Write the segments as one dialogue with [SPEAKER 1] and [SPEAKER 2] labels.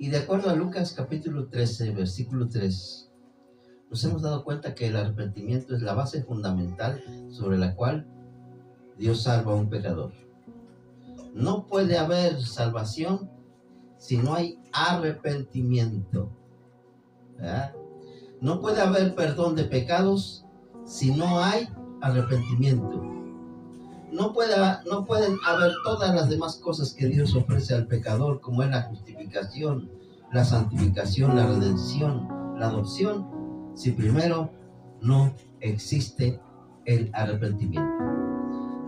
[SPEAKER 1] Y de acuerdo a Lucas capítulo 13, versículo 3, nos hemos dado cuenta que el arrepentimiento es la base fundamental sobre la cual Dios salva a un pecador. No puede haber salvación si no hay arrepentimiento, ¿verdad? No puede haber perdón de pecados si no hay arrepentimiento. No pueden haber todas las demás cosas que Dios ofrece al pecador, como es la justificación, la santificación, la redención, la adopción, si primero no existe el arrepentimiento.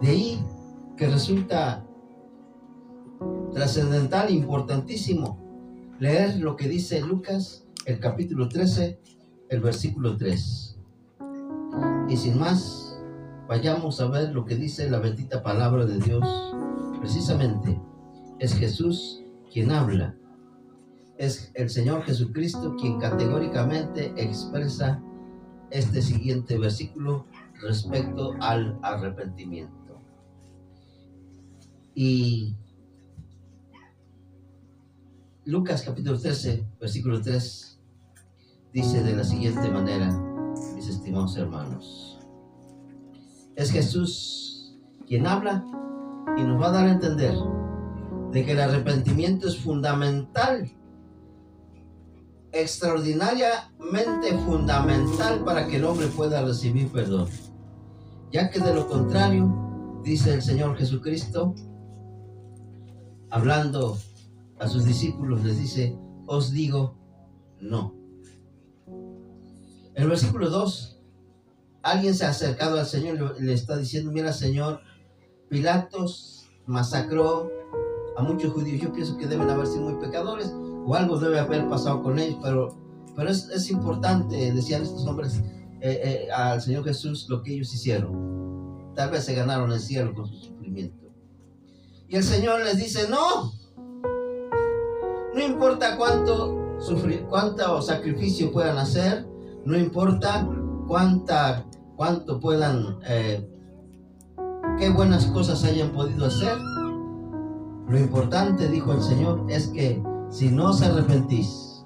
[SPEAKER 1] De ahí que resulta trascendental, importantísimo, leer lo que dice Lucas, el capítulo 13, el versículo 3. Y sin más, vayamos a ver lo que dice la bendita palabra de Dios. Precisamente, es Jesús quien habla. Es el Señor Jesucristo quien categóricamente expresa este siguiente versículo respecto al arrepentimiento. Y Lucas capítulo 13, versículo 3, dice de la siguiente manera, mis estimados hermanos. Es Jesús quien habla y nos va a dar a entender de que el arrepentimiento es fundamental, extraordinariamente fundamental para que el hombre pueda recibir perdón. Ya que de lo contrario, dice el Señor Jesucristo, hablando a sus discípulos, les dice, os digo no. En el versículo 2, alguien se ha acercado al Señor y le está diciendo, mira Señor, Pilatos masacró a muchos judíos. Yo pienso que deben haber sido muy pecadores o algo debe haber pasado con ellos, pero es importante, decían estos hombres al Señor Jesús, lo que ellos hicieron. Tal vez se ganaron el cielo con su sufrimiento. Y el Señor les dice, no importa cuánto sacrificio puedan hacer, no importa cuánto puedan, qué buenas cosas hayan podido hacer. Lo importante, dijo el Señor, es que si no os arrepentís,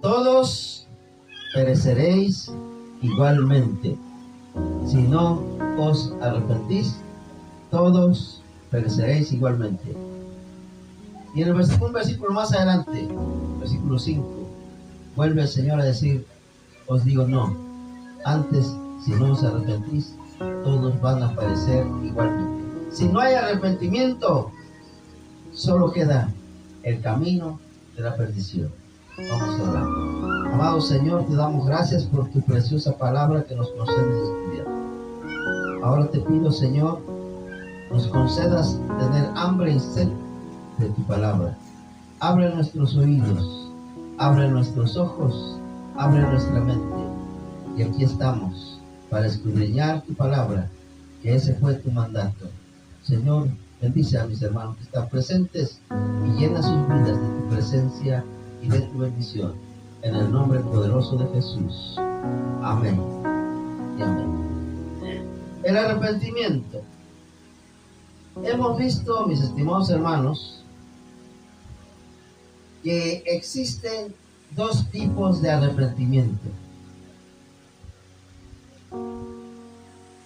[SPEAKER 1] todos pereceréis igualmente. Si no os arrepentís, todos pereceréis igualmente. Y en un versículo más adelante, versículo 5, vuelve el Señor a decir, os digo no, antes si no os arrepentís, todos van a perecer igualmente. Si no hay arrepentimiento, solo queda el camino de la perdición. Vamos a orar. Amado Señor, te damos gracias por tu preciosa palabra que nos concedes estudiar. Ahora te pido, Señor, nos concedas tener hambre y sed de tu palabra. Abre nuestros oídos, abre nuestros ojos, abre nuestra mente. Y aquí estamos para escudriñar tu palabra, que ese fue tu mandato. Señor, bendice a mis hermanos que están presentes y llena sus vidas de tu presencia y de tu bendición. En el nombre poderoso de Jesús. Amén y amén. El arrepentimiento. Hemos visto, mis estimados hermanos, que existen dos tipos de arrepentimiento.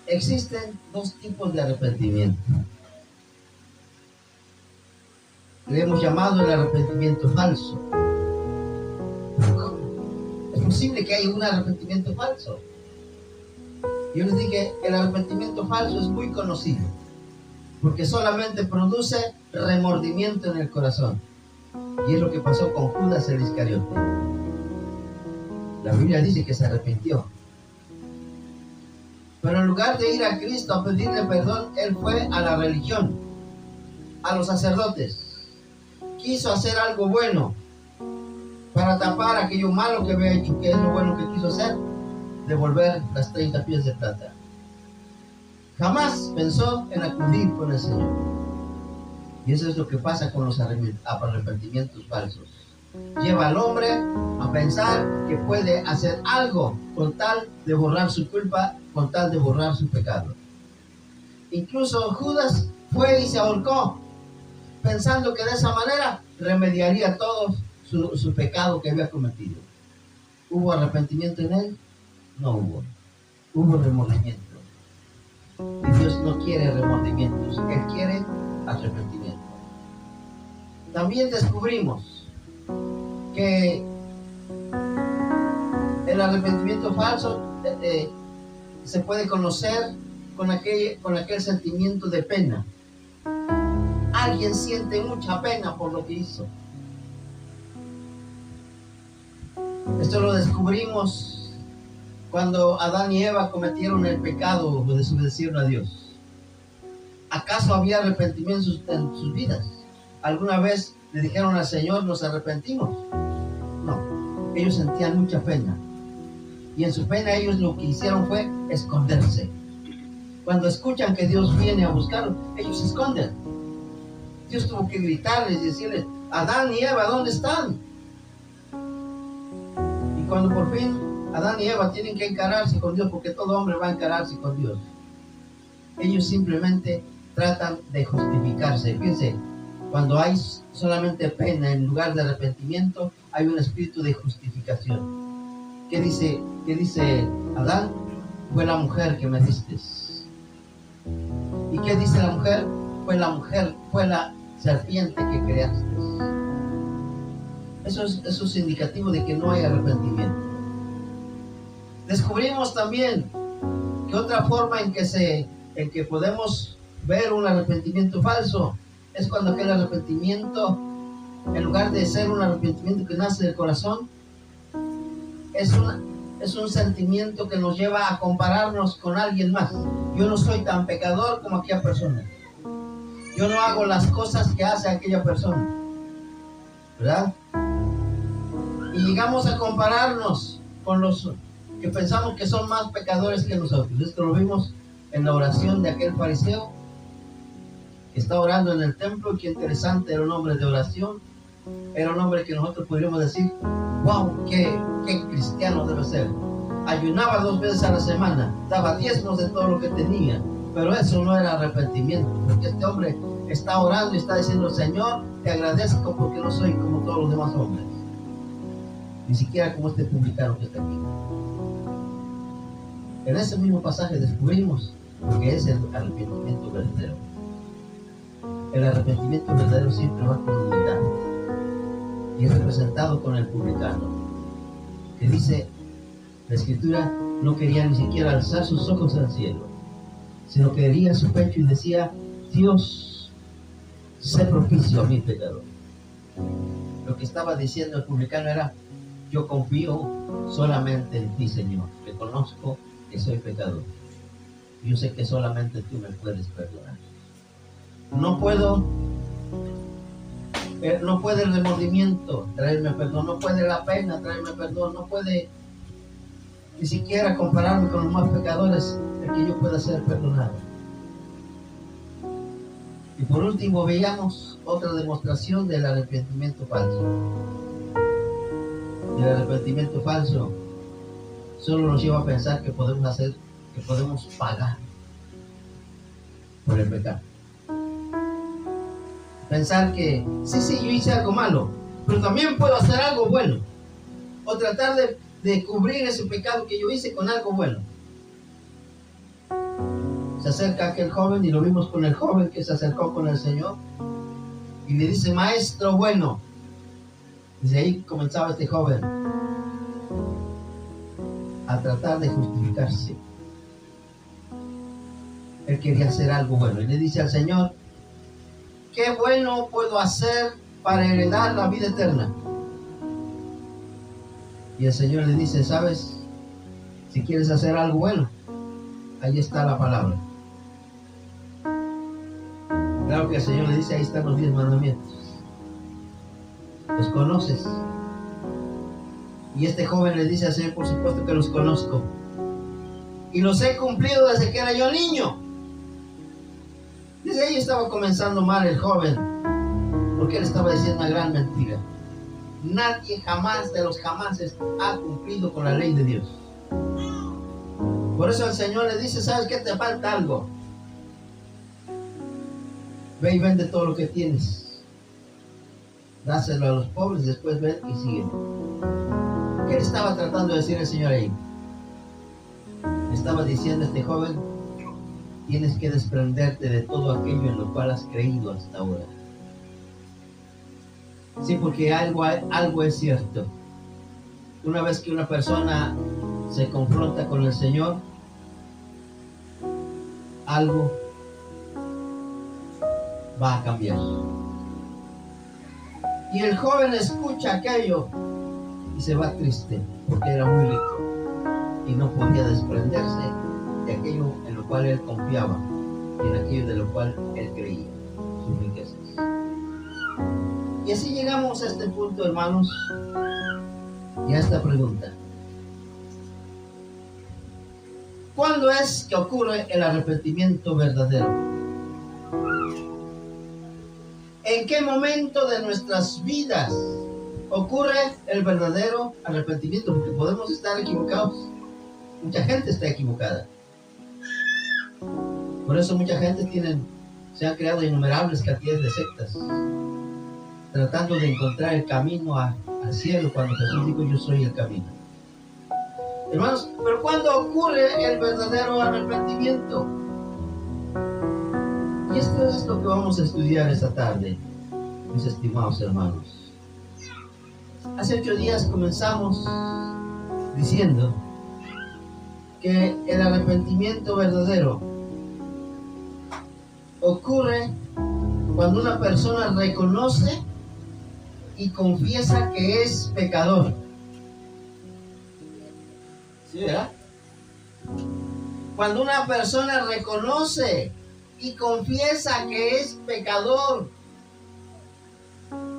[SPEAKER 1] Existen dos tipos de arrepentimiento. Le hemos llamado el arrepentimiento falso. ¿Es posible que haya un arrepentimiento falso? Yo les dije, el arrepentimiento falso es muy conocido, porque solamente produce remordimiento en el corazón. Y es lo que pasó con Judas el Iscariote. La Biblia dice que se arrepintió. Pero en lugar de ir a Cristo a pedirle perdón, él fue a la religión, a los sacerdotes. Quiso hacer algo bueno para tapar aquello malo que había hecho. ¿Qué es lo bueno que quiso hacer? Devolver las 30 piezas de plata. Jamás pensó en acudir con el Señor. Y eso es lo que pasa con los arrepentimientos falsos. Lleva al hombre a pensar que puede hacer algo con tal de borrar su culpa, con tal de borrar su pecado. Incluso Judas fue y se ahorcó, pensando que de esa manera remediaría todos su pecado que había cometido. ¿Hubo arrepentimiento en él? No hubo. Hubo remordimiento. Y Dios no quiere remordimientos, Él quiere arrepentimiento. También descubrimos que el arrepentimiento falso se puede conocer con aquel sentimiento de pena. Alguien siente mucha pena por lo que hizo. Esto lo descubrimos cuando Adán y Eva cometieron el pecado de desobedecieron a Dios. ¿Acaso había arrepentimiento en sus vidas? ¿Alguna vez le dijeron al Señor, nos arrepentimos? No, ellos sentían mucha pena. Y en su pena ellos lo que hicieron fue esconderse. Cuando escuchan que Dios viene a buscarlos, ellos se esconden. Dios tuvo que gritarles y decirles, Adán y Eva, ¿dónde están? Y cuando por fin Adán y Eva tienen que encararse con Dios, porque todo hombre va a encararse con Dios, ellos simplemente tratan de justificarse. Fíjense, cuando hay solamente pena en lugar de arrepentimiento, hay un espíritu de justificación. ¿Qué dice Adán? Fue la mujer que me diste. ¿Y qué dice la mujer? Fue la serpiente que creaste. Eso es indicativo de que no hay arrepentimiento. Descubrimos también que otra forma en que podemos ver un arrepentimiento falso es cuando aquel arrepentimiento, en lugar de ser un arrepentimiento que nace del corazón, es un sentimiento que nos lleva a compararnos con alguien más. Yo no soy tan pecador como aquella persona. Yo no hago las cosas que hace aquella persona, ¿verdad? Y llegamos a compararnos con los que pensamos que son más pecadores que nosotros. Esto lo vimos en la oración de aquel fariseo que está orando en el templo. Qué interesante, era un hombre de oración. Era un hombre que nosotros podríamos decir, wow, qué cristiano debe ser. Ayunaba 2 veces a la semana, daba diezmos de todo lo que tenía, pero eso no era arrepentimiento, porque este hombre está orando y está diciendo, Señor, te agradezco porque no soy como todos los demás hombres, ni siquiera como este publicano que está aquí. En ese mismo pasaje descubrimos que es el arrepentimiento verdadero. El arrepentimiento verdadero siempre va con humildad y es representado con el publicano, que dice la Escritura, no quería ni siquiera alzar sus ojos al cielo, sino que hería su pecho y decía, Dios, sé propicio a mi pecador. Lo que estaba diciendo el publicano era, yo confío solamente en ti, Señor. Reconozco que soy pecador. Yo sé que solamente tú me puedes perdonar. No puede el remordimiento traerme perdón, no puede la pena traerme perdón, no puede ni siquiera compararme con los más pecadores el que yo pueda ser perdonado. Y por último veíamos otra demostración del arrepentimiento falso. El arrepentimiento falso solo nos lleva a pensar que podemos pagar por el pecado. Pensar que sí, yo hice algo malo, pero también puedo hacer algo bueno, o tratar de cubrir ese pecado que yo hice con algo bueno. Se acerca aquel joven, y lo vimos con el joven que se acercó con el Señor, y le dice, maestro bueno. Desde ahí comenzaba este joven a tratar de justificarse. Él quería hacer algo bueno, y le dice al Señor, ¿qué bueno puedo hacer para heredar la vida eterna? Y el Señor le dice, ¿sabes? Si quieres hacer algo bueno, ahí está la palabra. Claro que el Señor le dice, ahí están los 10 mandamientos. ¿Los conoces? Y este joven le dice al Señor, por supuesto que los conozco. Y los he cumplido desde que era yo niño. Desde ahí estaba comenzando mal el joven, porque él estaba diciendo una gran mentira. Nadie jamás de los jamases ha cumplido con la ley de Dios. Por eso el Señor le dice, ¿sabes qué? Te falta algo. Ve y vende todo lo que tienes dáselo a los pobres, después ven y siguen. ¿Qué le estaba tratando de decir el Señor ahí? Estaba diciendo a este joven: tienes que desprenderte de todo aquello en lo cual has creído hasta ahora. Sí, porque algo es cierto. Una vez que una persona se confronta con el Señor, algo va a cambiar. Y el joven escucha aquello y se va triste, porque era muy rico y no podía desprenderse de aquello en lo cual él confiaba y en aquello de lo cual él creía, sus riquezas. Y así llegamos a este punto, hermanos, y a esta pregunta: ¿cuándo es que ocurre el arrepentimiento verdadero? ¿En qué momento de nuestras vidas ocurre el verdadero arrepentimiento? Porque podemos estar equivocados. Mucha gente está equivocada. Por eso mucha gente se han creado innumerables cantidades de sectas, tratando de encontrar el camino al cielo, cuando Jesús dijo: yo soy el camino. Hermanos, pero ¿cuándo ocurre el verdadero arrepentimiento? Y esto es lo que vamos a estudiar esta tarde, mis estimados hermanos. Hace 8 días comenzamos diciendo que el arrepentimiento verdadero ocurre cuando una persona reconoce y confiesa que es pecador. ¿Sí, verdad? Cuando una persona reconoce y confiesa que es pecador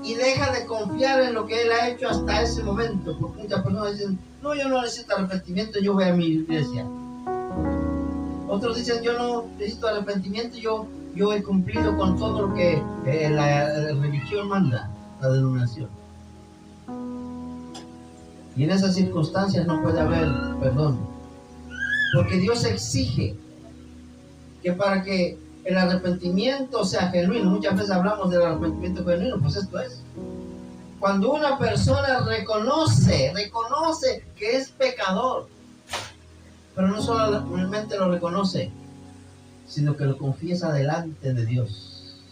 [SPEAKER 1] y deja de confiar en lo que él ha hecho hasta ese momento, porque muchas personas dicen: no, yo no necesito arrepentimiento, yo voy a mi iglesia. Otros dicen: yo no necesito arrepentimiento, yo he cumplido con todo lo que la religión manda, la denominación. Y en esas circunstancias no puede haber perdón, porque Dios exige que para que el arrepentimiento sea genuino, muchas veces hablamos del arrepentimiento genuino, pues esto es: cuando una persona reconoce que es pecador, pero no solamente lo reconoce, sino que lo confiesa delante de Dios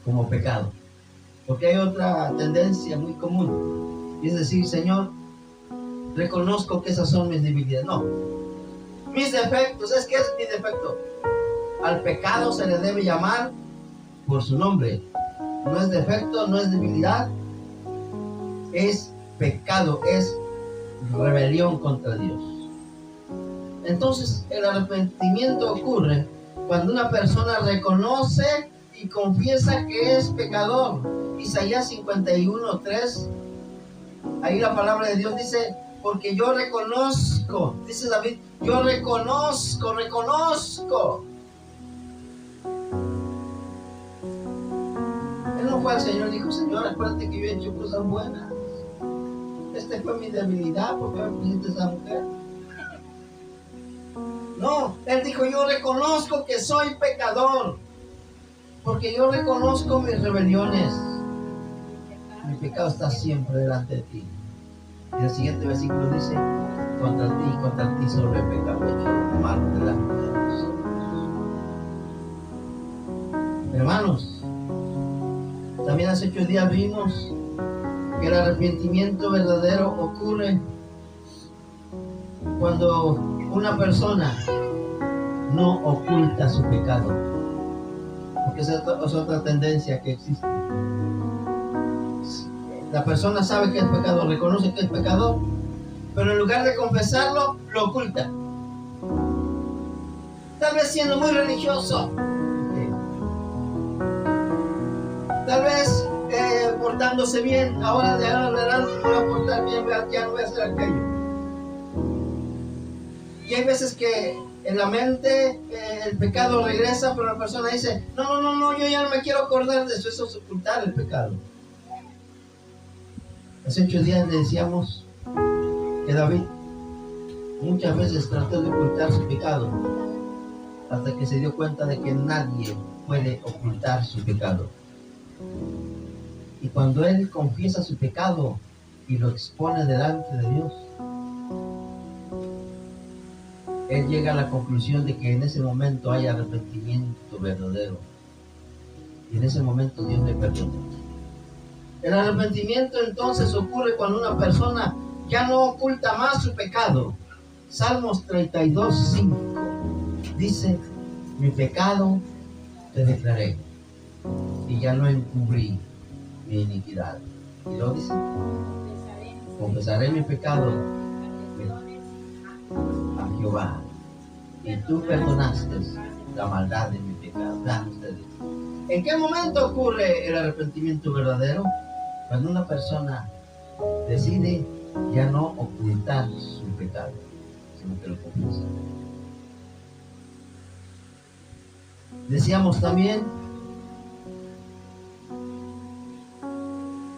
[SPEAKER 1] como pecado. Porque hay otra tendencia muy común, y es decir: Señor, reconozco que esas son mis debilidades. No, mis defectos. ¿Qué es mi defecto? Al pecado se le debe llamar por su nombre. No es defecto, no es debilidad, es pecado, es rebelión contra Dios. Entonces, el arrepentimiento ocurre cuando una persona reconoce y confiesa que es pecador. Isaías 51:3, ahí la palabra de Dios dice: porque yo reconozco, dice David, yo reconozco. Él no fue al Señor y dijo: Señor, acuérdate que yo he hecho cosas buenas. Esta fue mi debilidad, ¿por qué me pusiste esa mujer? No, él dijo: yo reconozco que soy pecador, porque yo reconozco mis rebeliones. Mi pecado está siempre delante de ti. Y el siguiente versículo dice: contra ti solo he pecado, hecho lo malo delante de nosotros. Hermanos, también hace 8 días vimos que el arrepentimiento verdadero ocurre cuando una persona no oculta su pecado, porque esa es otra tendencia que existe. La persona sabe que es pecado, reconoce que es pecador, pero en lugar de confesarlo, lo oculta. Tal vez siendo muy religioso, tal vez portándose bien. Ahora de ahora en adelante voy a portar bien, ya no voy a hacer aquello. Y hay veces que en la mente el pecado regresa, pero la persona dice: no, yo ya no me quiero acordar de eso. Eso es ocultar el pecado. Hace 8 días le decíamos que David muchas veces trató de ocultar su pecado, hasta que se dio cuenta de que nadie puede ocultar su pecado. Y cuando él confiesa su pecado y lo expone delante de Dios, él llega a la conclusión de que en ese momento hay arrepentimiento verdadero. Y en ese momento Dios le perdona. El arrepentimiento entonces ocurre cuando una persona ya no oculta más su pecado. Salmos 32:5 dice: mi pecado te declaré y ya no encubrí mi iniquidad. Y lo dice: confesaré mi pecado a Jehová, y tú perdonaste la maldad de mi pecado. Vean ustedes, ¿en qué momento ocurre el arrepentimiento verdadero? Cuando una persona decide ya no ocultar su pecado, sino que lo confiesa. Decíamos también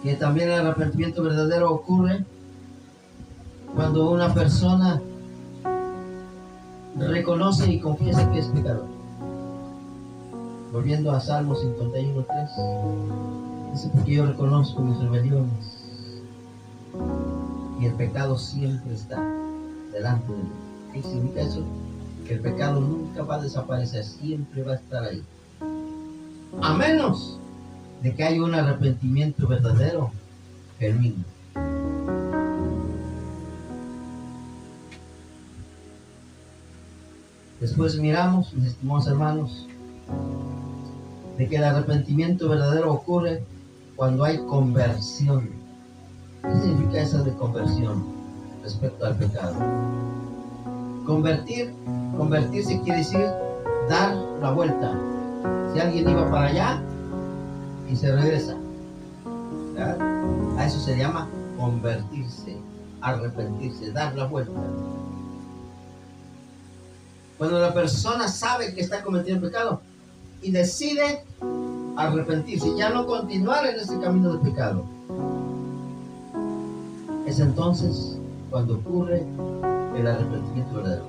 [SPEAKER 1] que también el arrepentimiento verdadero ocurre cuando una persona reconoce y confiesa que es pecador. Volviendo a Salmos 51:3, dice: porque yo reconozco mis rebeliones y el pecado siempre está delante de mí. ¿Qué significa eso? Que el pecado nunca va a desaparecer, siempre va a estar ahí, a menos de que haya un arrepentimiento verdadero, genuino. Después miramos, mis estimados hermanos, de que el arrepentimiento verdadero ocurre cuando hay conversión. ¿Qué significa eso de conversión respecto al pecado? Convertirse quiere decir dar la vuelta. Si alguien iba para allá y se regresa, ¿verdad? A eso se llama convertirse, arrepentirse, dar la vuelta. Cuando la persona sabe que está cometiendo pecado y decide arrepentirse, ya no continuar en ese camino de pecado, es entonces cuando ocurre el arrepentimiento verdadero.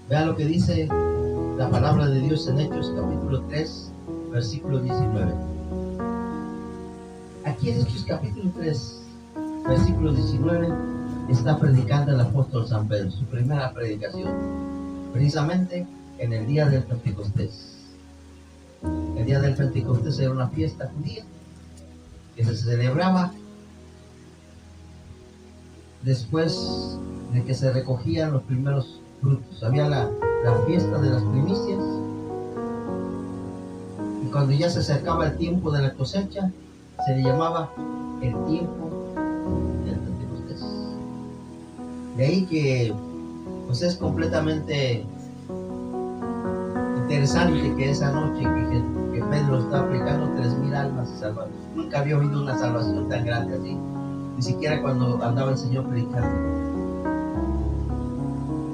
[SPEAKER 1] Vean lo que dice la palabra de Dios en Hechos capítulo 3, versículo 19. Aquí en Hechos capítulo 3, versículo 19, está predicando el apóstol San Pedro, su primera predicación, precisamente en el día del Pentecostés. El día del Pentecostés era una fiesta judía que se celebraba después de que se recogían los primeros frutos. Había la fiesta de las primicias, y cuando ya se acercaba el tiempo de la cosecha, se le llamaba el tiempo del Pentecostés. De ahí que pues es completamente interesante que esa noche que Pedro estaba predicando, 3,000 almas se salvaron. Nunca había oído una salvación tan grande así, ni siquiera cuando andaba el Señor predicando.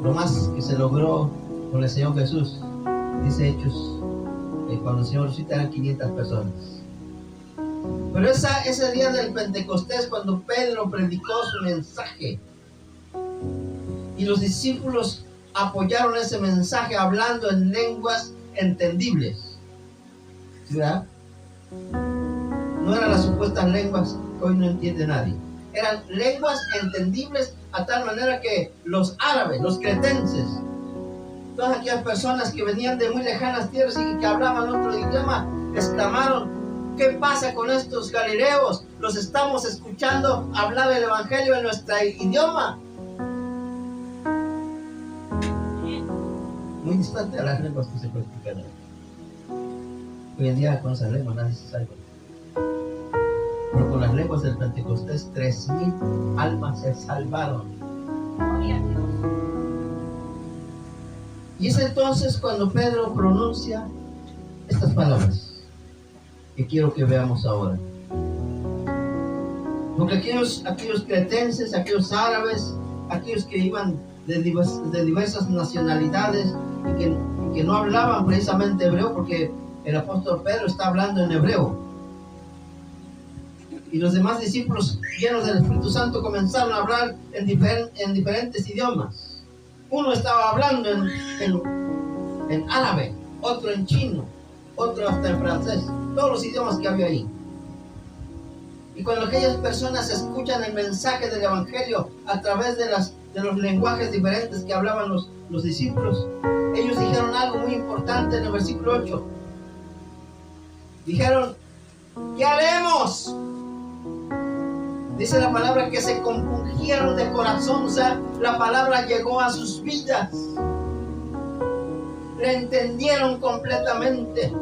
[SPEAKER 1] Lo más que se logró con el Señor Jesús, dice Hechos, cuando el Señor resucita eran 500 personas. Pero ese día del Pentecostés, cuando Pedro predicó su mensaje y los discípulos apoyaron ese mensaje hablando en lenguas entendibles, ¿verdad? No eran las supuestas lenguas que hoy no entiende nadie. Eran lenguas entendibles a tal manera que los árabes, los cretenses, todas aquellas personas que venían de muy lejanas tierras y que hablaban otro idioma, exclamaron: ¿qué pasa con estos galileos? Los estamos escuchando hablar el evangelio en nuestro idioma. Muy distante a las lenguas que se practican hoy. Hoy en día con esas lenguas nadie se salva. Pero con las lenguas del Pentecostés 3,000 almas se salvaron. Y es entonces cuando Pedro pronuncia estas palabras que quiero que veamos ahora. Porque aquellos cretenses, aquellos árabes, aquellos que iban de diversas nacionalidades y que no hablaban precisamente hebreo, porque el apóstol Pedro está hablando en hebreo. Y los demás discípulos, llenos del Espíritu Santo, comenzaron a hablar en diferentes idiomas. Uno estaba hablando en árabe, otro en chino, otro hasta en francés, todos los idiomas que había ahí. Y cuando aquellas personas escuchan el mensaje del Evangelio a través de los lenguajes diferentes que hablaban los discípulos, ellos dijeron algo muy importante en el versículo 8. Dijeron, ¿qué haremos? Dice la palabra que se compungieron de corazón, o sea, la palabra llegó a sus vidas. Le entendieron completamente.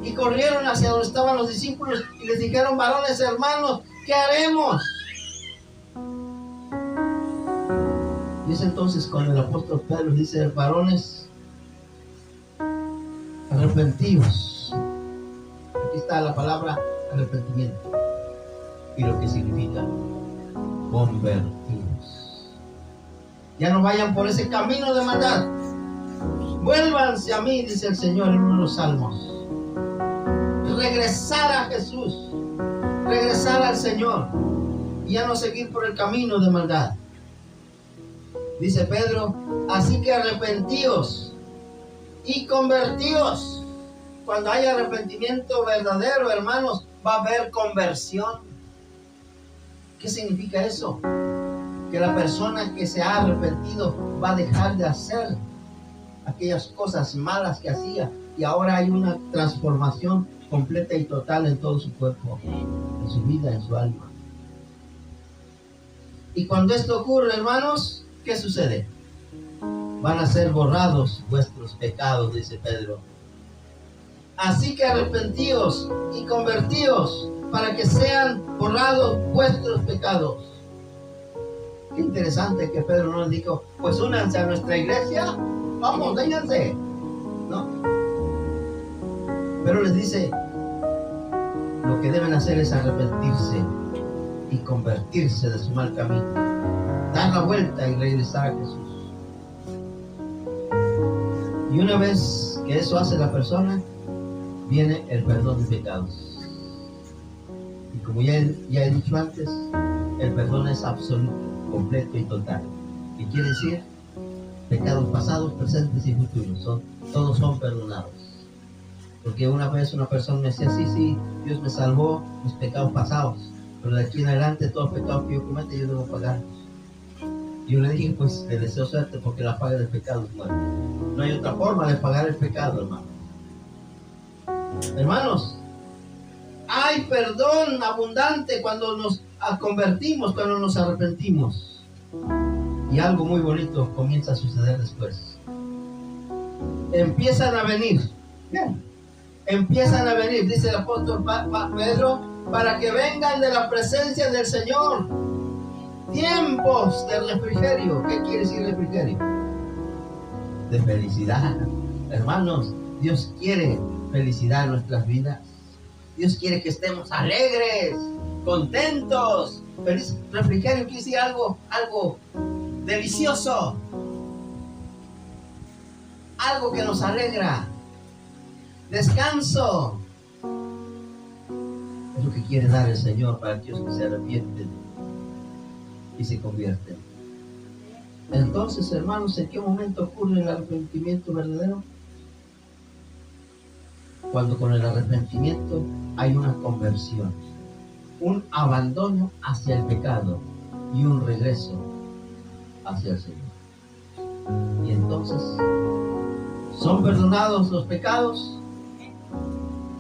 [SPEAKER 1] Y corrieron hacia donde estaban los discípulos y les dijeron, varones hermanos, ¿qué haremos? Y es entonces cuando el apóstol Pedro dice, varones, arrepentíos. Aquí está la palabra arrepentimiento y lo que significa convertidos. Ya no vayan por ese camino de maldad. Vuélvanse a mí, dice el Señor en uno de los salmos. Regresar a Jesús, regresar al Señor y ya no seguir por el camino de maldad. Dice Pedro, así que arrepentíos y convertíos. Cuando hay arrepentimiento verdadero, hermanos, va a haber conversión. ¿Qué significa eso? Que la persona que se ha arrepentido va a dejar de hacer aquellas cosas malas que hacía y ahora hay una transformación completa y total en todo su cuerpo, en su vida, en su alma. Y cuando esto ocurre, hermanos, ¿qué sucede? Van a ser borrados vuestros pecados, dice Pedro. Así que arrepentíos y convertíos para que sean borrados vuestros pecados. Qué interesante que Pedro no les dijo, pues únanse a nuestra iglesia, vamos, vénganse. No. Pero les dice, lo que deben hacer es arrepentirse y convertirse de su mal camino, dar la vuelta y regresar a Jesús. Y una vez que eso hace la persona, viene el perdón de pecados. Y como ya he dicho antes, el perdón es absoluto, completo y total. ¿Qué quiere decir? Pecados pasados, presentes y futuros, todos son perdonados. Porque una vez una persona me decía, sí, Dios me salvó mis pecados pasados, pero de aquí en adelante todos los pecados que yo cometa yo debo pagarlos. Y yo le dije, pues le deseo suerte porque la paga del pecado es muerte. No hay otra forma de pagar el pecado, hermano. Hermanos, hay perdón abundante cuando nos convertimos, cuando nos arrepentimos. Y algo muy bonito comienza a suceder después. Empiezan a venir. Bien. Empiezan a venir, dice el apóstol Pedro, para que vengan de la presencia del Señor tiempos de refrigerio. ¿Qué quiere decir refrigerio? De felicidad. Hermanos, Dios quiere felicidad en nuestras vidas. Dios quiere que estemos alegres, contentos. Feliz. Refrigerio quiere decir algo delicioso, algo que nos alegra. Descanso. Es lo que quiere dar el Señor para aquellos que se arrepienten y se convierten. Entonces, hermanos, ¿en qué momento ocurre el arrepentimiento verdadero? Cuando con el arrepentimiento hay una conversión, un abandono hacia el pecado y un regreso hacia el Señor. Y entonces son perdonados los pecados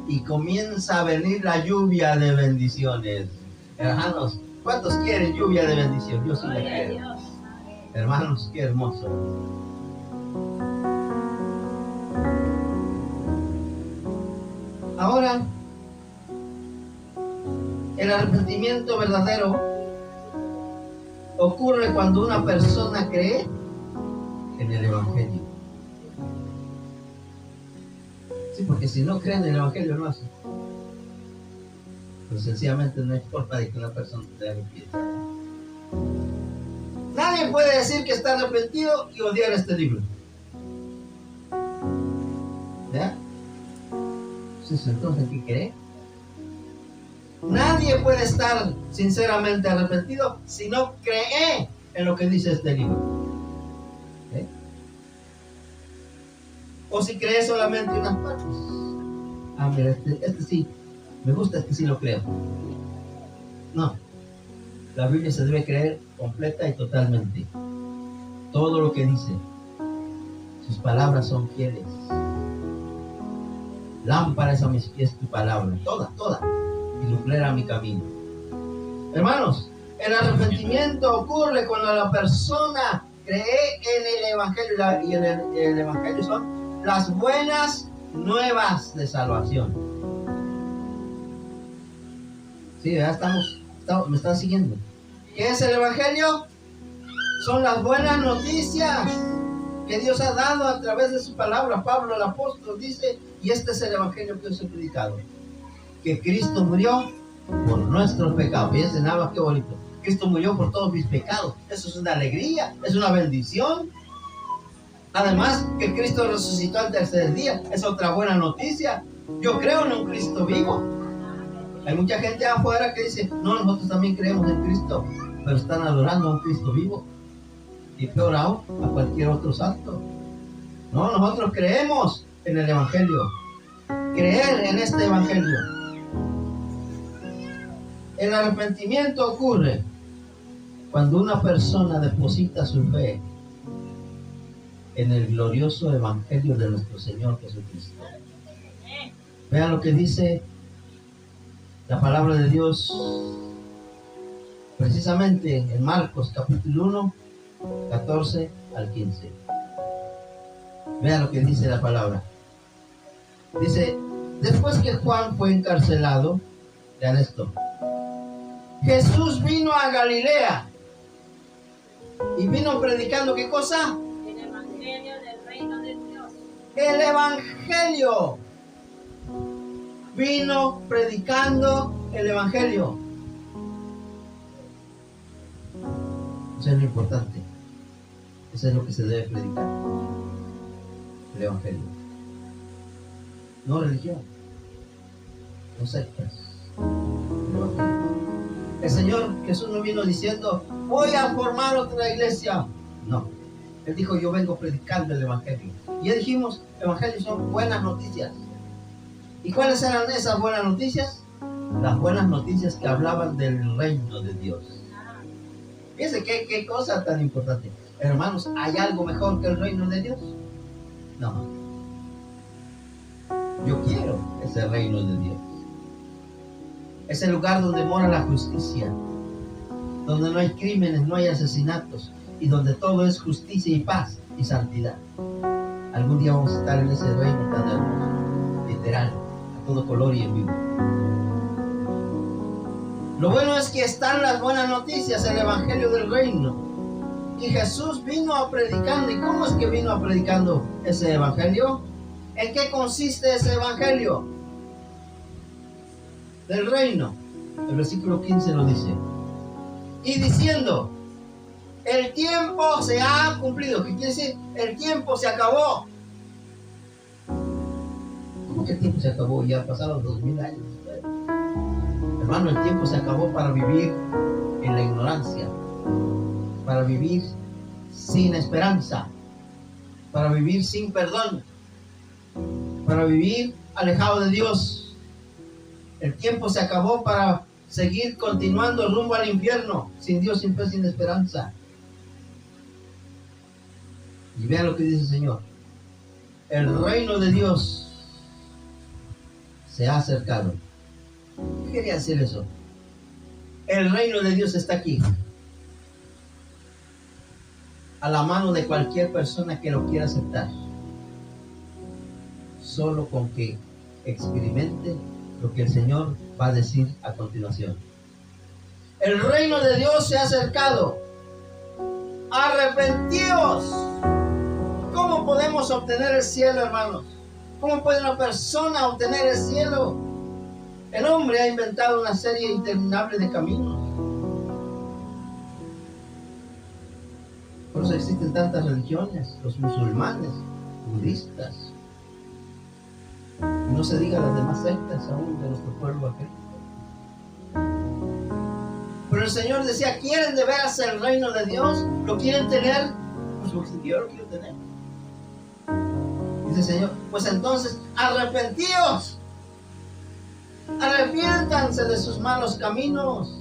[SPEAKER 1] y comienza a venir la lluvia de bendiciones. Hermanos, ¿cuántos quieren lluvia de bendición? Yo sí la quiero. Hermanos, qué hermoso. Ahora, el arrepentimiento verdadero ocurre cuando una persona cree en el Evangelio. Sí, porque si no creen en el Evangelio no hace. Pues sencillamente no hay forma de que una persona se arrepienta. Nadie puede decir que está arrepentido y odiar este libro. ¿Ya? Entonces, ¿qué cree? Nadie puede estar sinceramente arrepentido si no cree en lo que dice este libro. ¿Sí? O si cree solamente unas partes. Ah, mira, este sí, me gusta, este sí lo creo. No, la Biblia se debe creer completa y totalmente. Todo lo que dice, sus palabras son fieles. Lámpara es a mis pies tu palabra, toda, y lumbrera a mi camino. Hermanos, el arrepentimiento ocurre cuando la persona cree en el Evangelio, y el Evangelio son las buenas nuevas de salvación. Sí, ya me están siguiendo. ¿Qué es el Evangelio? Son las buenas noticias que Dios ha dado a través de su palabra. Pablo el apóstol dice, y este es el Evangelio que os he predicado, que Cristo murió por nuestros pecados. Fíjense nada más qué bonito. Cristo murió por todos mis pecados. Eso es una alegría, es una bendición. Además, que Cristo resucitó al tercer día, es otra buena noticia. Yo creo en un Cristo vivo. Hay mucha gente afuera que dice, no, nosotros también creemos en Cristo, pero están adorando a un Cristo vivo. Y peor aún, a cualquier otro santo. No, nosotros creemos en el Evangelio. Creer en este Evangelio. El arrepentimiento ocurre cuando una persona deposita su fe en el glorioso Evangelio de nuestro Señor Jesucristo. Vean lo que dice la palabra de Dios precisamente en Marcos capítulo 1, 14 al 15. Vean lo que dice la palabra. Dice, después que Juan fue encarcelado, vean esto, Jesús vino a Galilea y vino predicando, ¿qué cosa?
[SPEAKER 2] El Evangelio del reino de Dios.
[SPEAKER 1] El Evangelio. Vino predicando el Evangelio. Eso es lo importante. Eso es lo que se debe predicar. El Evangelio. No religión. No sectas. El Evangelio. El Señor Jesús no vino diciendo, voy a formar otra iglesia. No. Él dijo, yo vengo predicando el Evangelio. Y ya dijimos, Evangelio son buenas noticias. ¿Y cuáles eran esas buenas noticias? Las buenas noticias que hablaban del reino de Dios. Fíjense qué cosa tan importante. Hermanos, ¿hay algo mejor que el reino de Dios? No. Yo quiero ese reino de Dios. Es el lugar donde mora la justicia, donde no hay crímenes, no hay asesinatos, y donde todo es justicia y paz y santidad. Algún día vamos a estar en ese reino tan hermoso, literal, a todo color y en vivo. Lo bueno es que están las buenas noticias, el Evangelio del reino. Y Jesús vino a predicando. ¿Y cómo es que vino a predicando ese Evangelio? ¿En qué consiste ese Evangelio del reino? El versículo 15 lo dice. Y diciendo, el tiempo se ha cumplido. ¿Qué quiere decir? El tiempo se acabó. ¿Cómo que el tiempo se acabó? Ya pasaron 2000 años. Hermano, el tiempo se acabó para vivir en la ignorancia, para vivir sin esperanza, para vivir sin perdón, para vivir alejado de Dios. El tiempo se acabó para seguir continuando rumbo al infierno, sin Dios, sin fe, sin esperanza. Y vean lo que dice el Señor. El reino de Dios se ha acercado. ¿Qué quería decir eso? El reino de Dios está aquí, a la mano de cualquier persona que lo quiera aceptar, solo con que experimente lo que el Señor va a decir a continuación. El reino de Dios se ha acercado. Arrepentíos. ¿Cómo podemos obtener el cielo, hermanos? ¿Cómo puede una persona obtener el cielo? El hombre ha inventado una serie interminable de caminos. Por eso existen tantas religiones, los musulmanes, budistas, y no se diga las demás sectas aún de nuestro pueblo aquí. Pero el Señor decía, ¿quieren de veras el reino de Dios? ¿Lo quieren tener? Pues yo lo quiero tener. Dice el Señor, pues entonces arrepentíos. Arrepiéntanse de sus malos caminos.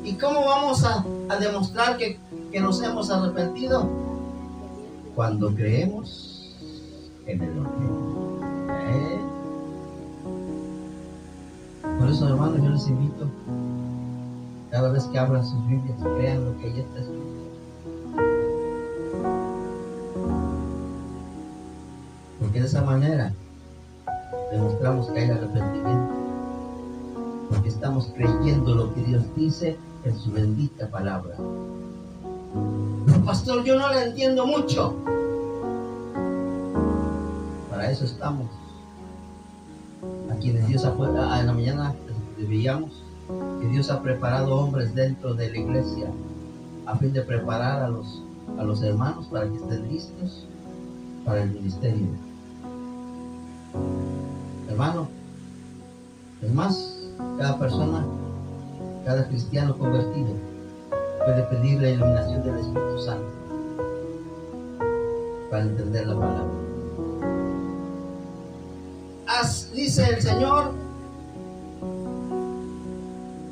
[SPEAKER 1] ¿Y cómo vamos a demostrar que nos hemos arrepentido? Cuando creemos en el Evangelio. Por eso, hermanos, yo les invito, cada vez que abran sus Biblias, crean lo que ahí está escrito. Porque de esa manera demostramos que hay arrepentimiento. Porque estamos creyendo lo que Dios dice en su bendita palabra. Pero pastor, yo no la entiendo mucho. Para eso estamos. A quienes Dios ha puesto, en la mañana veíamos que Dios ha preparado hombres dentro de la iglesia a fin de preparar a los hermanos para que estén listos para el ministerio. Hermano, es más, cada persona, cada cristiano convertido puede pedir la iluminación del Espíritu Santo para entender la palabra. Dice el Señor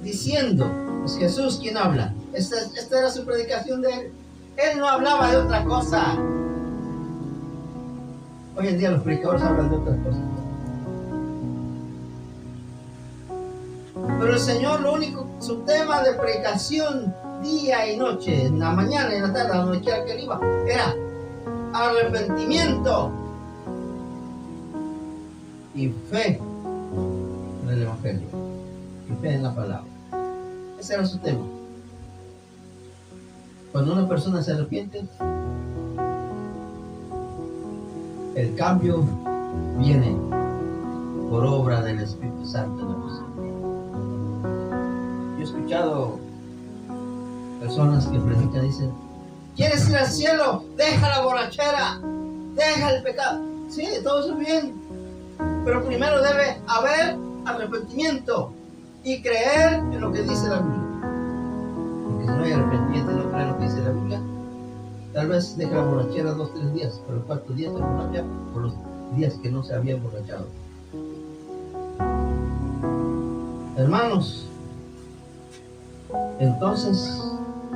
[SPEAKER 1] diciendo, es Jesús quien habla. Esta era su predicación de él. Él no hablaba de otra cosa. Hoy en día los predicadores hablan de otras cosas. Pero el Señor, su tema de predicación día y noche, en la mañana y en la tarde, a donde quiera que él iba, era arrepentimiento y fe en el Evangelio, y fe en la palabra. Ese era su tema. Cuando una persona se arrepiente, el cambio viene por obra del Espíritu Santo en la persona. Yo he escuchado personas que predican y dicen, ¿quieres ir al cielo? Deja la borrachera, deja el pecado. Sí, todo eso es bien, pero primero debe haber arrepentimiento y creer en lo que dice la Biblia. Porque si no hay arrepentimiento y no cree en lo que dice la Biblia, tal vez deja la borrachera 2 o 3 días, pero el 4º día se borracha por los días que no se había emborrachado. Hermanos, entonces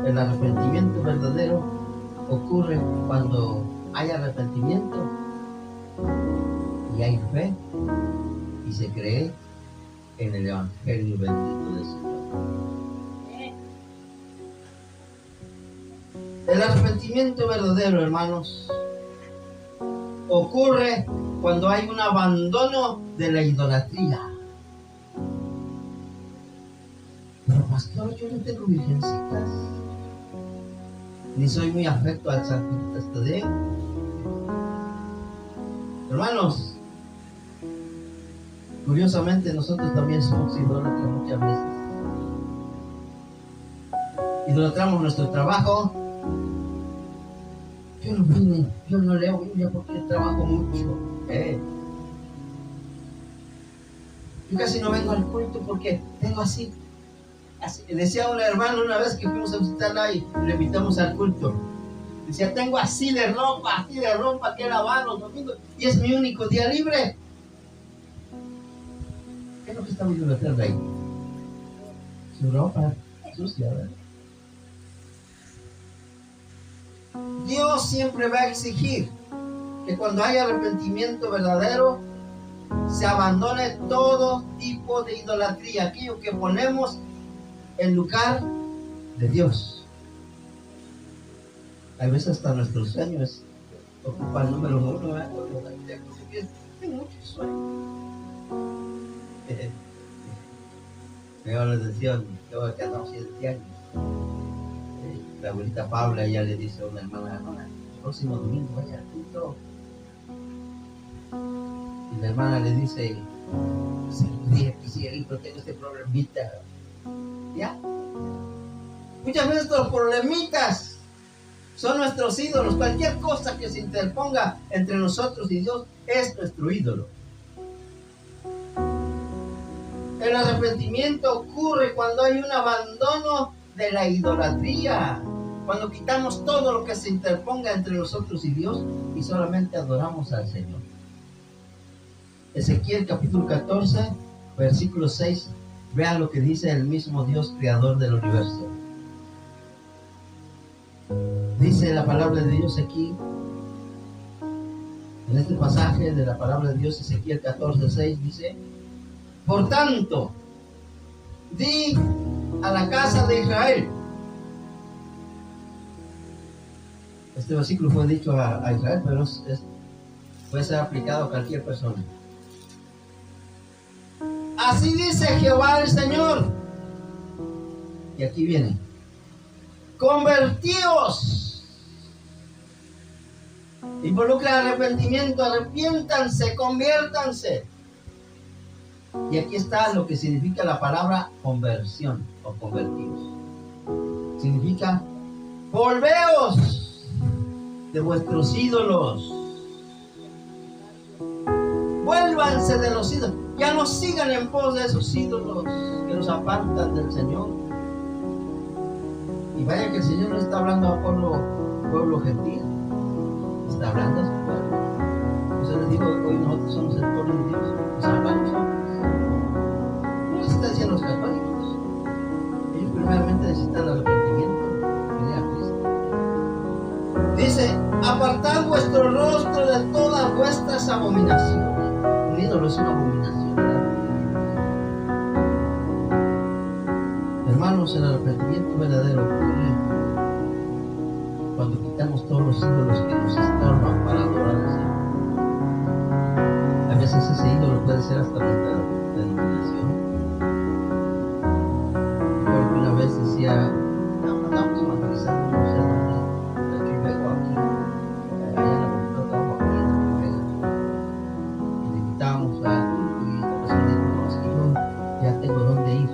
[SPEAKER 1] el arrepentimiento verdadero ocurre cuando hay arrepentimiento y hay fe y se cree en el Evangelio bendito de Señor. El arrepentimiento verdadero, hermanos, ocurre cuando hay un abandono de la idolatría. Pero pastor, yo no tengo virgencitas, ni soy muy afecto al Santo Testadeo. Hermanos, curiosamente nosotros también somos idólatras muchas veces. Idolatramos nuestro trabajo. Yo no leo Biblia porque trabajo mucho. Yo casi no vengo al culto porque tengo así. Decía una hermana una vez que fuimos a visitarla y le invitamos al culto. Decía, tengo así de ropa que lavar los domingos y es mi único día libre. ¿Qué es lo que estamos idolatrando ahí? Su ropa sucia, ¿verdad? Dios siempre va a exigir que cuando haya arrepentimiento verdadero se abandone todo tipo de idolatría, aquello que ponemos en lugar de Dios. A veces hasta nuestros sueños ocupan el número 1. Tengo muchos sueños. Yo les decía, yo que andamos 7 años. La abuelita Paula, ella le dice a una hermana, el próximo domingo vaya al culto. Y la hermana le dice, quisiera, pero tengo este problemita. ¿Ya? Muchas veces los problemitas son nuestros ídolos. Cualquier cosa que se interponga entre nosotros y Dios es nuestro ídolo. El arrepentimiento ocurre cuando hay un abandono de la idolatría, cuando quitamos todo lo que se interponga entre nosotros y Dios y solamente adoramos al Señor. Ezequiel capítulo 14, versículo 6 Vean lo que dice el mismo Dios creador del universo. Dice la palabra de Dios aquí, en este pasaje de la palabra de Dios, Ezequiel 14:6, dice: por tanto, di a la casa de Israel. Este versículo fue dicho a Israel, pero puede ser aplicado a cualquier persona. Así dice Jehová el Señor. Y aquí viene: convertíos. Involucra arrepentimiento, arrepiéntanse, conviértanse. Y aquí está lo que significa la palabra conversión o convertidos. Significa: volveos de vuestros ídolos. Vuélvanse de los ídolos. Ya no sigan en pos de esos ídolos que los apartan del Señor. Y vaya que el Señor no está hablando a pueblo gentil, está hablando a su pueblo. Yo les digo, hoy nosotros somos el pueblo de Dios, nos habla a nosotros. No les está diciendo a los católicos. Ellos primeramente necesitan arrepentimiento, venir a Cristo. Dice: apartad vuestro rostro de todas vuestras abominaciones. Un ídolo es una abominación, ¿verdad? Hermanos, el arrepentimiento verdadero ocurre cuando quitamos todos los ídolos que nos estorban para adorar al Señor. A veces ese ídolo puede ser hasta nuestra denominación. Porque una vez decía: andamos evangelizando, no sé dónde, aquí vengo aquí, allá en la cultura trabajo aquí, en la Vega. Y le invitábamos a culto y la persona dijo: no, es que yo ya tengo dónde ir.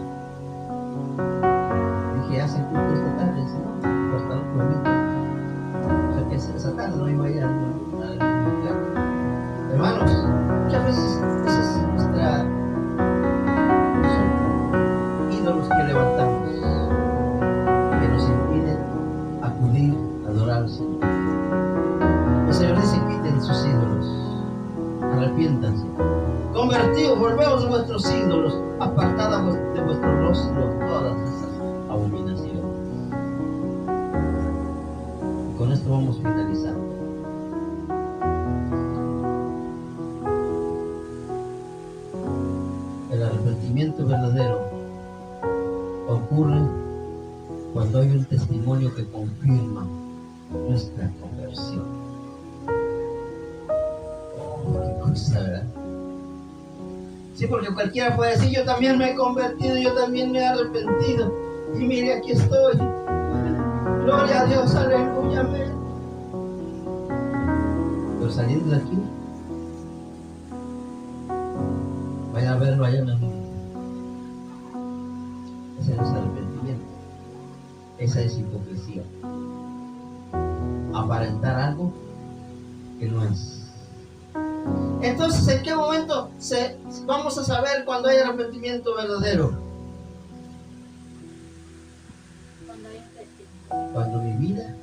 [SPEAKER 1] Dije: ¿hacen culto esta tarde? Dice: no, hasta el otro domingo. O sea que esa tarde no iba a ir al lugar. Hermanos, muchas veces esa es son ídolos que levantamos, que nos impiden acudir a adorar al Señor. El Señor dice: quiten sus ídolos, arrepiéntanse, convertidos, volveos de vuestros ídolos, apartad de vuestro rostro todas esas abominaciones. Y con esto vamos finalizando. El arrepentimiento verdadero ocurre cuando hay un testimonio que confirma nuestra conversión. Oh, qué cosa, ¿verdad? Sí, porque cualquiera puede decir: yo también me he convertido, yo también me he arrepentido, y mire, aquí estoy. Gloria a Dios, aleluya, amén. Pero saliendo de aquí, vaya a verlo allá en el mundo. Ese no es arrepentimiento, esa es hipocresía. Aparentar algo que no es. Entonces, ¿en qué momento vamos a saber cuando hay arrepentimiento verdadero?
[SPEAKER 2] Cuando hay un testimonio.
[SPEAKER 1] Cuando mi vida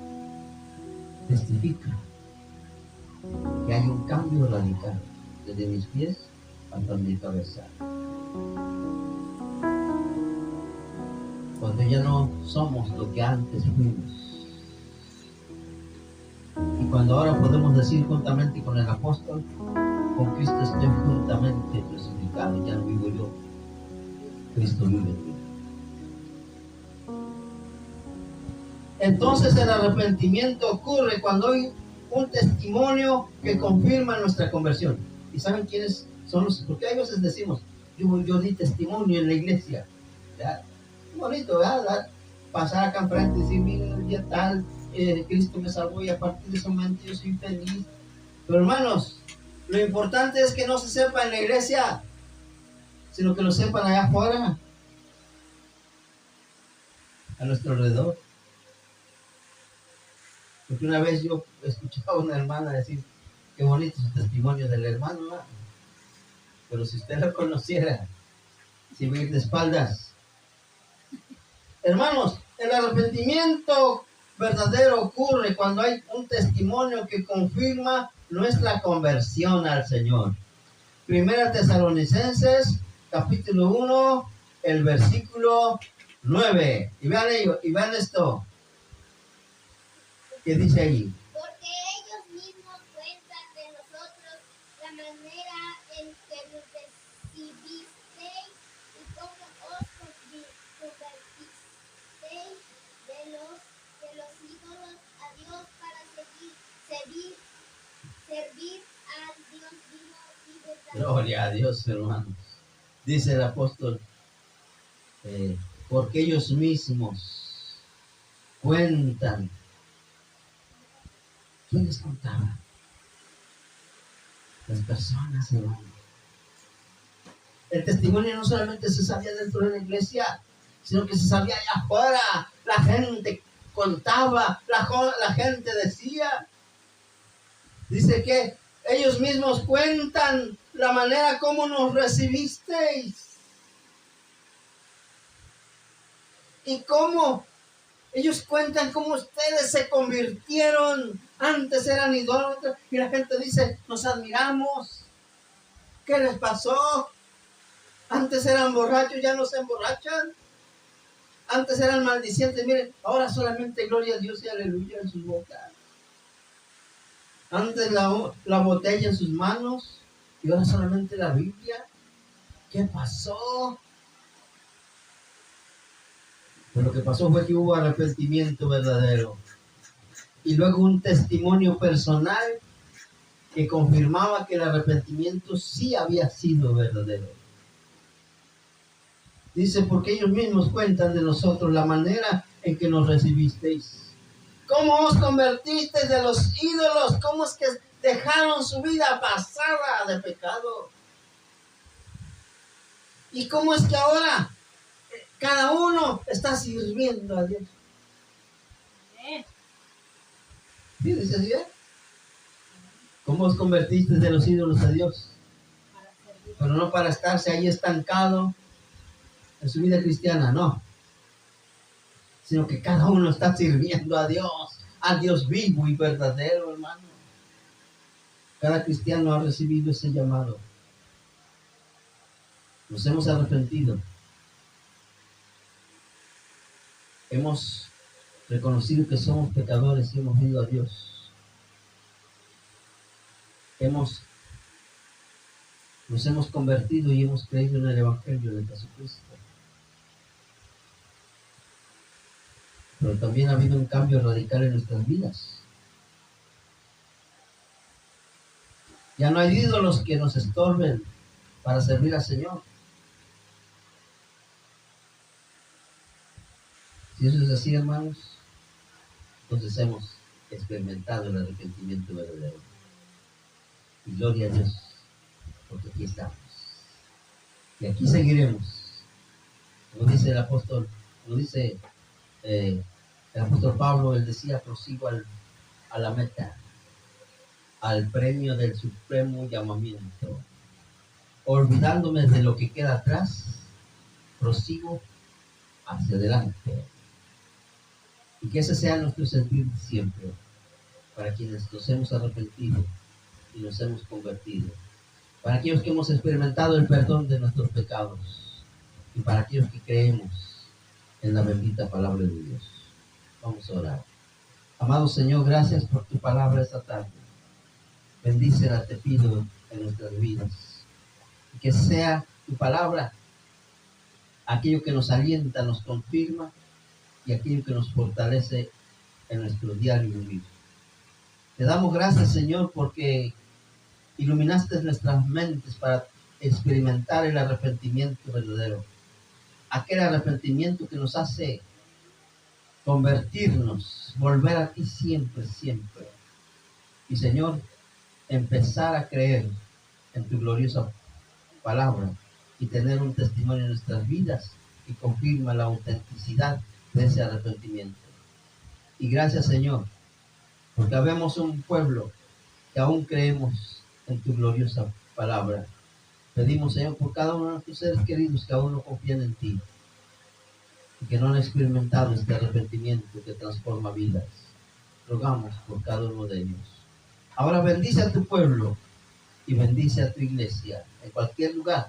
[SPEAKER 1] testifica que hay un cambio radical desde mis pies hasta mi cabeza. Cuando ya no somos lo que antes fuimos. Y cuando ahora podemos decir juntamente con el apóstol: con Cristo estoy juntamente crucificado, ya no vivo yo, Cristo vive en mí. Entonces el arrepentimiento ocurre cuando hay un testimonio que confirma nuestra conversión. ¿Y saben quiénes son los? Porque hay veces decimos: yo di testimonio en la iglesia. ¿Ya? Bonito, ¿verdad? Pasar acá enfrente y decir: mira, el día tal, Cristo me salvó y a partir de ese momento yo soy feliz. Pero hermanos, lo importante es que no se sepa en la iglesia, sino que lo sepan allá afuera, a nuestro alrededor. Porque una vez yo escuchaba a una hermana decir: qué bonito su testimonio del hermano, ¿no? Pero si usted lo conociera, si va a ir de espaldas. Hermanos, el arrepentimiento verdadero ocurre cuando hay un testimonio que confirma nuestra conversión al Señor. Primera Tesalonicenses, capítulo 1, el versículo 9. Y vean ello, y vean esto. ¿Qué dice ahí?
[SPEAKER 3] Porque ellos mismos cuentan de nosotros la manera en que nos recibisteis y cómo os convertisteis de los ídolos a Dios para servir al Dios vivo y verdadero.
[SPEAKER 1] Gloria a Dios, hermanos. Dice el apóstol, porque ellos mismos cuentan. ¿Quién les contaba? Las personas, hermanos. El testimonio no solamente se sabía dentro de la iglesia, sino que se sabía allá afuera. La gente contaba, la gente decía. Dice que ellos mismos cuentan la manera como nos recibisteis. Y cómo ellos cuentan cómo ustedes se convirtieron. Antes eran idólatras y la gente dice, nos admiramos. ¿Qué les pasó? Antes eran borrachos, ya no se emborrachan. Antes eran maldicientes, miren, ahora solamente gloria a Dios y aleluya en sus bocas. Antes la botella en sus manos y ahora solamente la Biblia. ¿Qué pasó? Pues lo que pasó fue que hubo arrepentimiento verdadero. Y luego un testimonio personal que confirmaba que el arrepentimiento sí había sido verdadero. Dice, porque ellos mismos cuentan de nosotros la manera en que nos recibisteis. ¿Cómo os convertisteis de los ídolos? ¿Cómo es que dejaron su vida pasada de pecado? ¿Y cómo es que ahora cada uno está sirviendo a Dios? ¿Sí dice así? ¿Cómo os convertisteis de los ídolos a Dios? Pero no para estarse ahí estancado en su vida cristiana, no. Sino que cada uno está sirviendo a Dios vivo y verdadero, hermano. Cada cristiano ha recibido ese llamado. Nos hemos arrepentido. Hemos reconocido que somos pecadores y hemos ido a Dios. Nos hemos convertido y hemos creído en el Evangelio de Jesucristo. Pero también ha habido un cambio radical en nuestras vidas. Ya no hay ídolos que nos estorben para servir al Señor. Si eso es así, hermanos, entonces hemos experimentado el arrepentimiento verdadero. Y gloria a Dios, porque aquí estamos. Y aquí seguiremos. Como dice el apóstol, el apóstol Pablo, él decía, prosigo a la meta, al premio del supremo llamamiento. Olvidándome de lo que queda atrás, prosigo hacia adelante. Y que ese sea nuestro sentir siempre, para quienes nos hemos arrepentido y nos hemos convertido, para aquellos que hemos experimentado el perdón de nuestros pecados y para aquellos que creemos en la bendita palabra de Dios. Vamos a orar. Amado Señor, gracias por tu palabra esta tarde. Bendícela, te pido, en nuestras vidas. Y que sea tu palabra aquello que nos alienta, nos confirma y aquello que nos fortalece en nuestro diario vivir. Te damos gracias, Señor, porque iluminaste nuestras mentes para experimentar el arrepentimiento verdadero. Aquel arrepentimiento que nos hace convertirnos, volver a ti siempre, siempre. Y, Señor, empezar a creer en tu gloriosa palabra y tener un testimonio en nuestras vidas y confirma la autenticidad de ese arrepentimiento. Y gracias, Señor, porque habemos un pueblo que aún creemos en tu gloriosa palabra. Pedimos, Señor, por cada uno de tus seres queridos que aún no confían en ti y que no han experimentado este arrepentimiento que transforma vidas. Rogamos por cada uno de ellos. Ahora bendice a tu pueblo y bendice a tu iglesia en cualquier lugar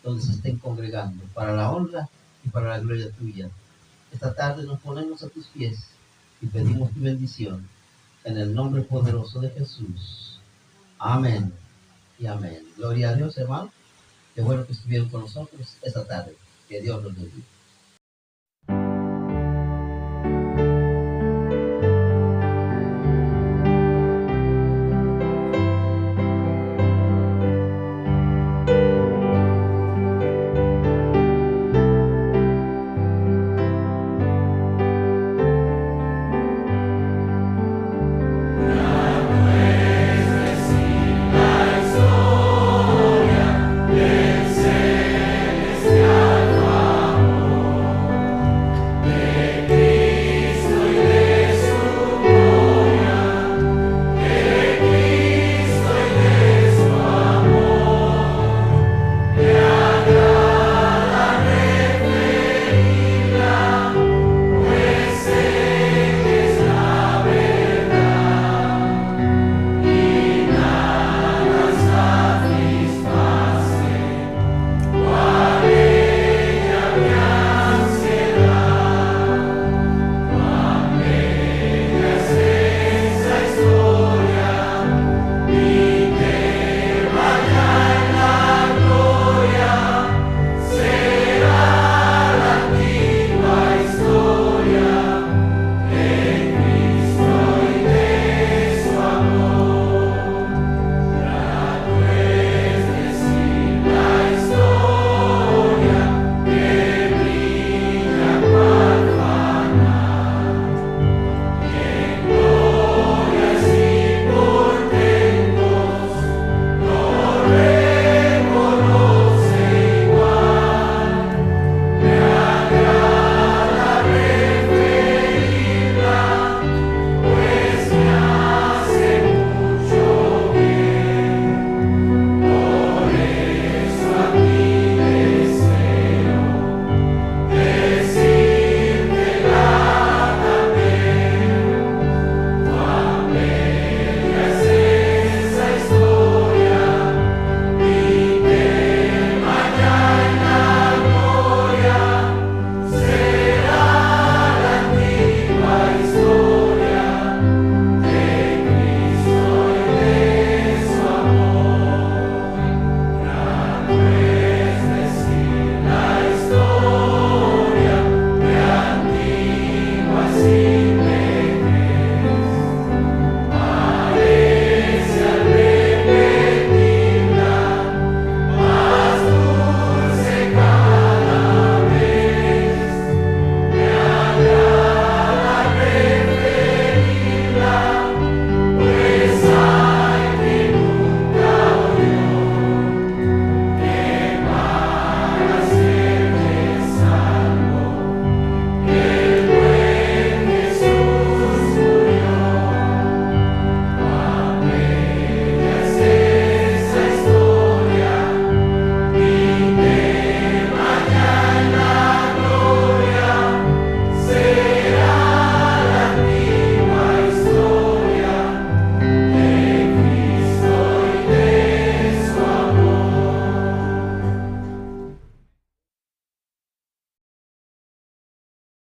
[SPEAKER 1] donde se estén congregando, para la honra y para la gloria tuya. Esta tarde nos ponemos a tus pies y pedimos tu bendición en el nombre poderoso de Jesús. Amén y amén. Gloria a Dios, hermano. Qué bueno que estuvieron con nosotros esta tarde. Que Dios los bendiga.